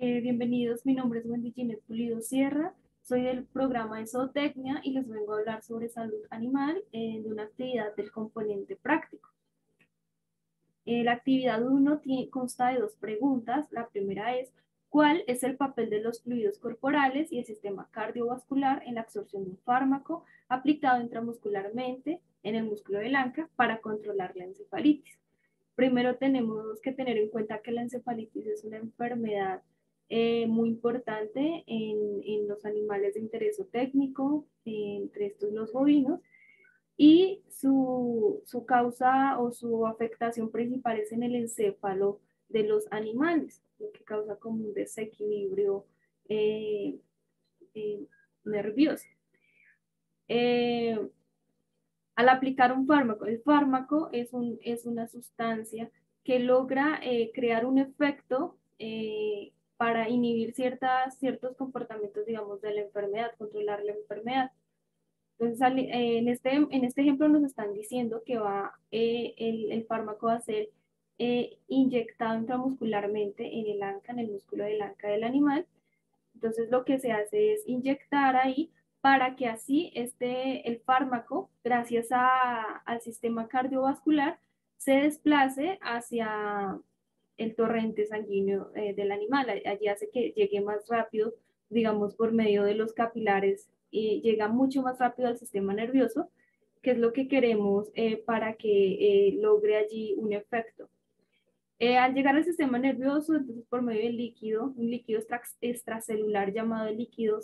Bienvenidos, mi nombre es Wendy Ginette Pulido Sierra, soy del programa de Zootecnia y les vengo a hablar sobre salud animal de una actividad del componente práctico. La actividad 1 consta de dos preguntas. La primera es, ¿cuál es el papel de los fluidos corporales y el sistema cardiovascular en la absorción de un fármaco aplicado intramuscularmente en el músculo del anca para controlar la encefalitis? Primero tenemos que tener en cuenta que la encefalitis es una enfermedad muy importante en los animales de interés técnico, entre estos los bovinos, y su causa o su afectación principal es en el encéfalo de los animales, lo que causa como un desequilibrio eh, eh, nervioso. Eh, Al aplicar un fármaco, el fármaco es una sustancia que logra crear un efecto para inhibir ciertos comportamientos, digamos, de la enfermedad, controlar la enfermedad. Entonces, en este ejemplo nos están diciendo que el fármaco va a ser inyectado intramuscularmente en el anca, en el músculo del anca del animal. Entonces, lo que se hace es inyectar ahí para que así el fármaco, gracias al sistema cardiovascular, se desplace hacia el torrente sanguíneo del animal. Allí hace que llegue más rápido, digamos, por medio de los capilares, y llega mucho más rápido al sistema nervioso, que es lo que queremos para que logre allí un efecto. Al llegar al sistema nervioso, entonces por medio del líquido, un líquido extracelular llamado el líquido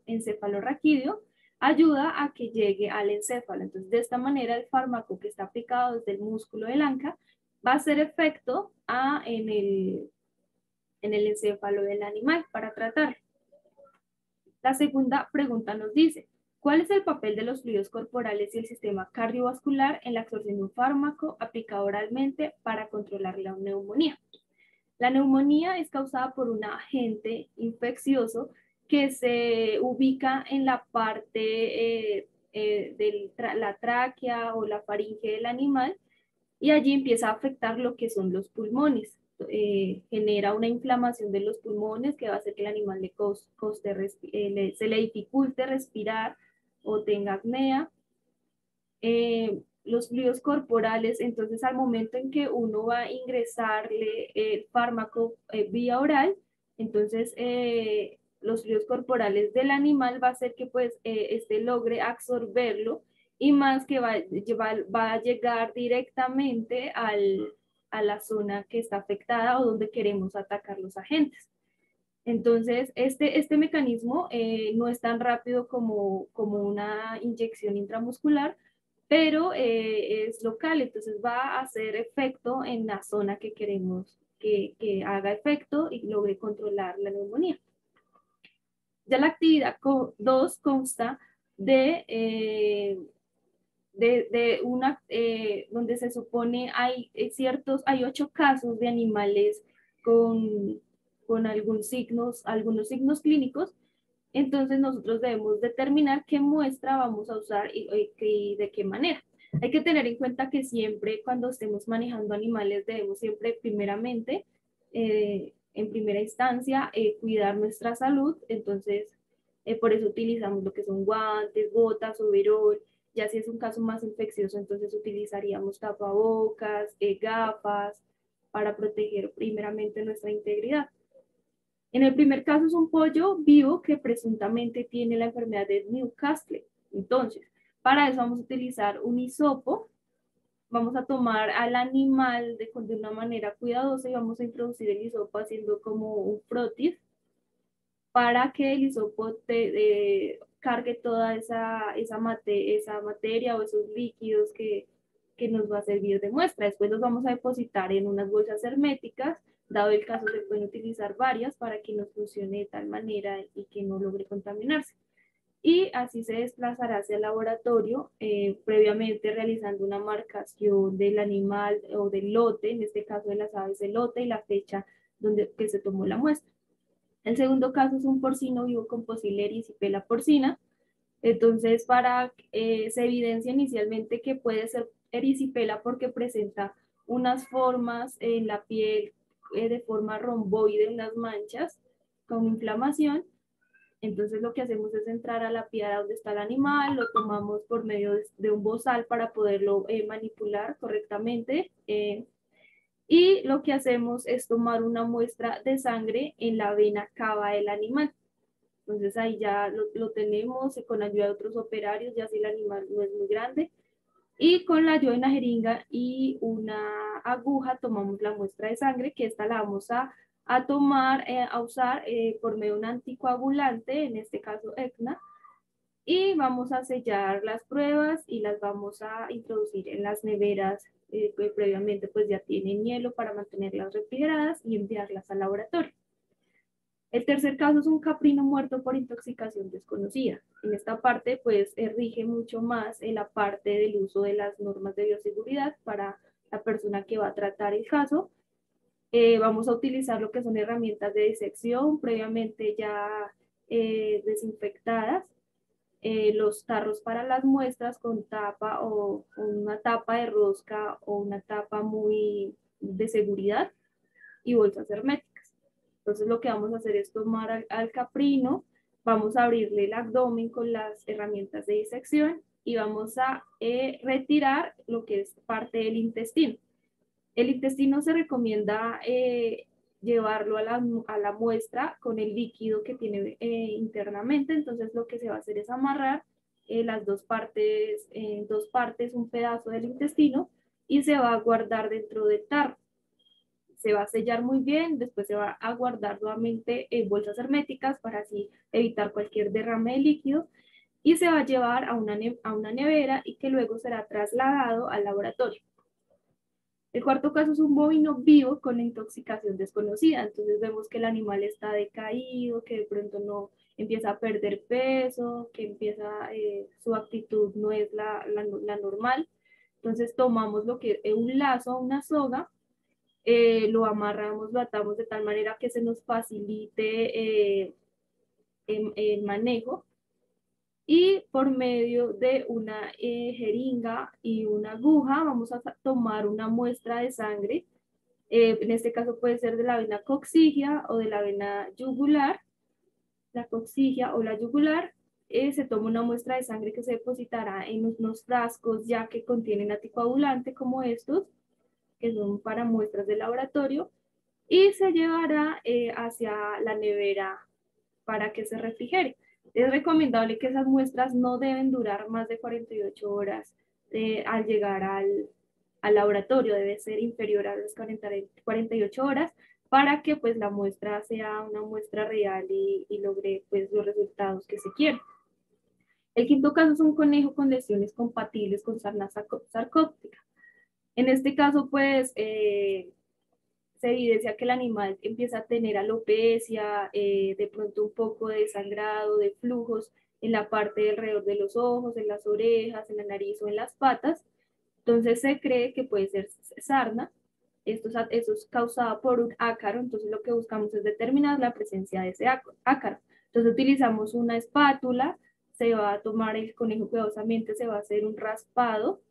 encefalorraquídeo, ayuda a que llegue al encéfalo. Entonces, de esta manera, el fármaco que está aplicado desde el músculo del anca va a hacer efecto en el encéfalo del animal para tratarlo. La segunda pregunta nos dice, ¿cuál es el papel de los fluidos corporales y el sistema cardiovascular en la absorción de un fármaco aplicado oralmente para controlar la neumonía? La neumonía es causada por un agente infeccioso que se ubica en la parte de la tráquea o la faringe del animal, y allí empieza a afectar lo que son los pulmones. Genera una inflamación de los pulmones que va a hacer que el animal se le dificulte respirar o tenga apnea. Los fluidos corporales, entonces al momento en que uno va a ingresarle el fármaco vía oral, entonces los fluidos corporales del animal va a hacer que pues este logre absorberlo, y más que va a llegar directamente a la zona que está afectada o donde queremos atacar los agentes. Entonces, este mecanismo no es tan rápido como una inyección intramuscular, pero es local, entonces va a hacer efecto en la zona que queremos que haga efecto y logre controlar la neumonía. Ya la actividad 2 consta de una, donde se supone hay 8 casos de animales con, con algunos signos clínicos. Entonces nosotros debemos determinar qué muestra vamos a usar y de qué manera. Hay que tener en cuenta que siempre cuando estemos manejando animales debemos siempre primeramente, en primera instancia, cuidar nuestra salud. Entonces, por eso utilizamos lo que son guantes, botas, overol. Ya si es un caso más infeccioso, entonces utilizaríamos tapabocas, gafas, para proteger primeramente nuestra integridad. En el primer caso es un pollo vivo que presuntamente tiene la enfermedad de Newcastle. Entonces, para eso vamos a utilizar un hisopo. Vamos a tomar al animal de una manera cuidadosa y vamos a introducir el hisopo haciendo como un frotis para que el hisopo cargue toda esa materia o esos líquidos que nos va a servir de muestra. Después los vamos a depositar en unas bolsas herméticas. Dado el caso, se pueden utilizar varias para que nos funcione de tal manera y que no logre contaminarse. Y así se desplazará hacia el laboratorio, previamente realizando una marcación del animal o del lote, en este caso de las aves, el lote y la fecha que se tomó la muestra. El segundo caso es un porcino vivo con Poecilia erisipela porcina. Entonces, se evidencia inicialmente que puede ser erisipela porque presenta unas formas en la piel de forma romboide, unas manchas, con inflamación. Entonces lo que hacemos es entrar a la piara donde está el animal, lo tomamos por medio de un bozal para poderlo manipular correctamente. Y lo que hacemos es tomar una muestra de sangre en la vena cava del animal. Entonces ahí ya lo tenemos con ayuda de otros operarios, ya si el animal no es muy grande. Y con la ayuda de una jeringa y una aguja tomamos la muestra de sangre, que esta la vamos a tomar, a usar por medio de un anticoagulante, en este caso ECNA, y vamos a sellar las pruebas y las vamos a introducir en las neveras que previamente pues ya tienen hielo para mantenerlas refrigeradas y enviarlas al laboratorio. El tercer caso es un caprino muerto por intoxicación desconocida. En esta parte, pues, rige mucho más en la parte del uso de las normas de bioseguridad para la persona que va a tratar el caso. Vamos a utilizar lo que son herramientas de disección previamente ya desinfectadas, los tarros para las muestras con tapa o una tapa de rosca o una tapa muy de seguridad y bolsas herméticas. Entonces lo que vamos a hacer es tomar al caprino, vamos a abrirle el abdomen con las herramientas de disección y vamos a retirar lo que es parte del intestino. El intestino se recomienda llevarlo a la muestra con el líquido que tiene internamente, entonces lo que se va a hacer es amarrar las dos partes, un pedazo del intestino y se va a guardar dentro del tarro. Se va a sellar muy bien, después se va a guardar nuevamente en bolsas herméticas para así evitar cualquier derrame de líquido y se va a llevar a una nevera y que luego será trasladado al laboratorio. El cuarto caso es un bovino vivo con intoxicación desconocida. Entonces vemos que el animal está decaído, que de pronto no empieza a perder peso, que empieza, su actitud no es la normal. Entonces tomamos lo que es un lazo, una soga, lo amarramos, lo atamos de tal manera que se nos facilite el manejo y por medio de una jeringa y una aguja vamos a tomar una muestra de sangre. En este caso puede ser de la vena coccigia o de la vena yugular, la coccigia o la yugular. Se toma una muestra de sangre que se depositará en unos frascos ya que contienen anticoagulante como estos, que son para muestras de laboratorio, y se llevará hacia la nevera para que se refrigere. Es recomendable que esas muestras no deben durar más de 48 horas al llegar al laboratorio, debe ser inferior a las 48 horas para que pues la muestra sea una muestra real y logre pues los resultados que se quieren. El quinto caso es un conejo con lesiones compatibles con sarna sarcóptica. En este caso, pues, se evidencia que el animal empieza a tener alopecia, de pronto un poco de sangrado, de flujos en la parte de alrededor de los ojos, en las orejas, en la nariz o en las patas. Entonces se cree que puede ser sarna. Esto es causado por un ácaro, entonces lo que buscamos es determinar la presencia de ese ácaro. Entonces utilizamos una espátula, se va a tomar el conejo cuidadosamente, se va a hacer un raspado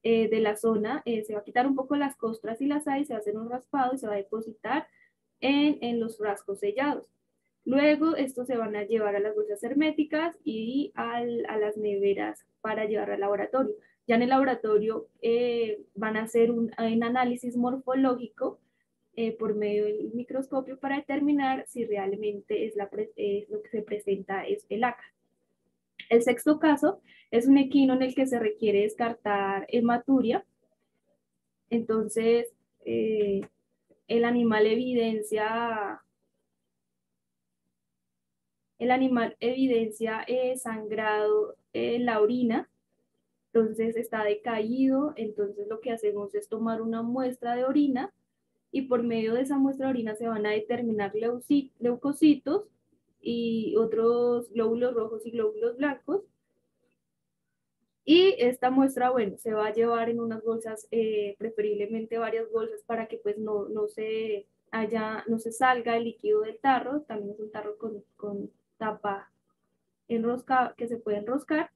de la zona, se va a quitar un poco las costras y las hay, se va a hacer un raspado y se va a depositar en los frascos sellados. Luego estos se van a llevar a las bolsas herméticas y a las neveras para llevar al laboratorio. Ya en el laboratorio van a hacer un análisis morfológico por medio del microscopio para determinar si realmente lo que se presenta es el ácaro. El sexto caso es un equino en el que se requiere descartar hematuria. Entonces, eh, el animal evidencia, sangrado en la orina, entonces está decaído, entonces lo que hacemos es tomar una muestra de orina y por medio de esa muestra de orina se van a determinar leucocitos y otros glóbulos rojos y glóbulos blancos. Y esta muestra, bueno, se va a llevar en unas bolsas, preferiblemente varias bolsas para que pues no se salga el líquido del tarro. También es un tarro con tapa enroscada que se puede enroscar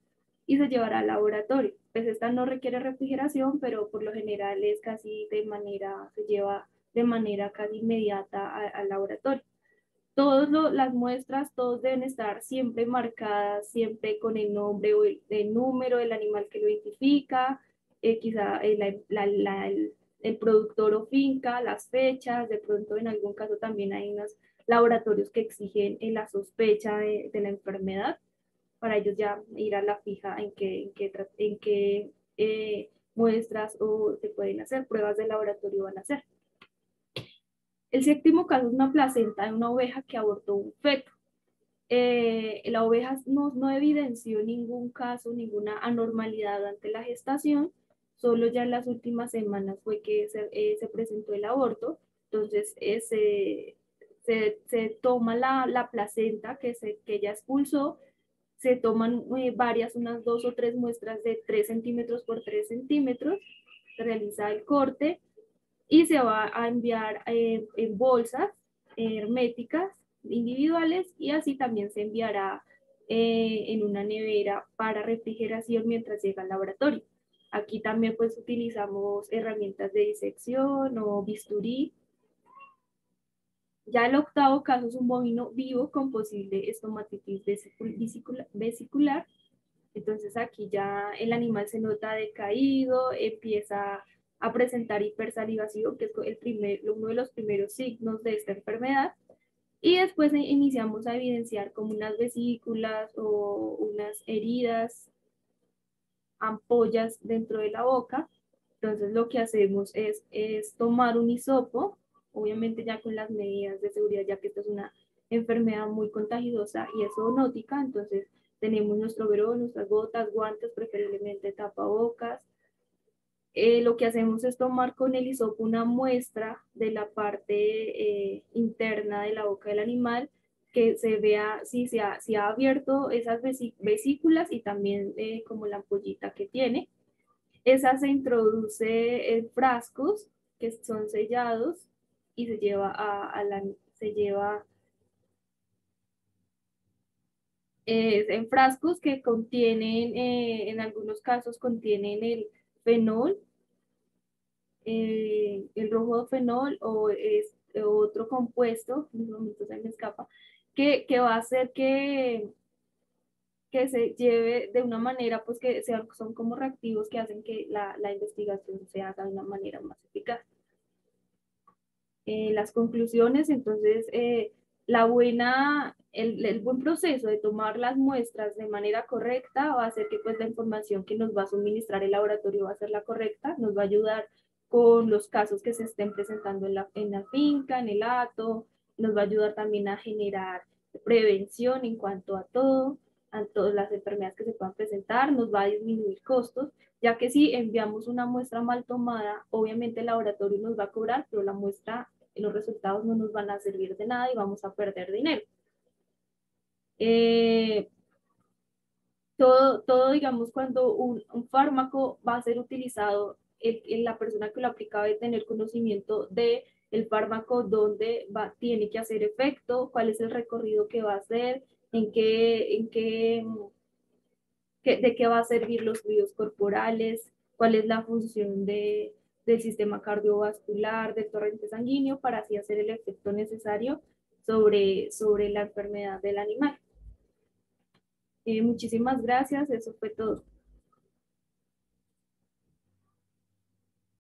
y se llevará al laboratorio. Pues esta no requiere refrigeración, pero por lo general es casi se lleva de manera casi inmediata al laboratorio. Las muestras, todos deben estar siempre marcadas, siempre con el nombre o el número del animal que lo identifica, quizá el productor o finca, las fechas, de pronto en algún caso también hay unos laboratorios que exigen la sospecha de la enfermedad, para ellos ya ir a la fija en qué muestras o se pueden hacer, pruebas de laboratorio van a hacer. El séptimo caso es una placenta de una oveja que abortó un feto. La oveja no evidenció ningún caso, ninguna anormalidad durante la gestación, solo ya en las últimas semanas fue que se presentó el aborto. Entonces se toma la placenta que ella expulsó, se toman unas 2 o 3 muestras de 3 centímetros por 3 centímetros, se realiza el corte y se va a enviar en bolsas herméticas individuales, y así también se enviará en una nevera para refrigeración mientras llega al laboratorio. Aquí también pues utilizamos herramientas de disección o bisturí. Ya el octavo caso es un bovino vivo con posible estomatitis vesicular. Entonces aquí ya el animal se nota decaído, empieza a presentar hipersalivación, que es uno de los primeros signos de esta enfermedad. Y después iniciamos a evidenciar como unas vesículas o unas heridas, ampollas dentro de la boca. Entonces lo que hacemos es tomar un hisopo, obviamente ya con las medidas de seguridad, ya que esta es una enfermedad muy contagiosa y es zoonótica. Entonces tenemos nuestro verón, nuestras botas, guantes, preferiblemente tapabocas. Lo que hacemos es tomar con el hisopo una muestra de la parte interna de la boca del animal, que se vea si ha abierto esas vesículas y también como la ampollita que tiene. Esa se introduce en frascos que son sellados y se lleva se lleva en frascos que contienen, en algunos casos contienen el fenol, el rojo fenol o otro compuesto, en un momento se me escapa, que va a hacer que se lleve de una manera, pues que son como reactivos que hacen que la investigación se haga de una manera más eficaz. Las conclusiones, entonces, el buen proceso de tomar las muestras de manera correcta va a hacer que pues la información que nos va a suministrar el laboratorio va a ser la correcta, nos va a ayudar con los casos que se estén presentando en la finca, en el hato, nos va a ayudar también a generar prevención en cuanto a todas las enfermedades que se puedan presentar, nos va a disminuir costos, ya que si enviamos una muestra mal tomada, obviamente el laboratorio nos va a cobrar, pero la muestra, los resultados no nos van a servir de nada y vamos a perder dinero. Eh, digamos, cuando un fármaco va a ser utilizado, la persona que lo aplica debe tener conocimiento de el fármaco, dónde tiene que hacer efecto, cuál es el recorrido que va a hacer, de qué va a servir los fluidos corporales, cuál es la función del sistema cardiovascular, del torrente sanguíneo, para así hacer el efecto necesario sobre la enfermedad del animal. Muchísimas gracias, eso fue todo.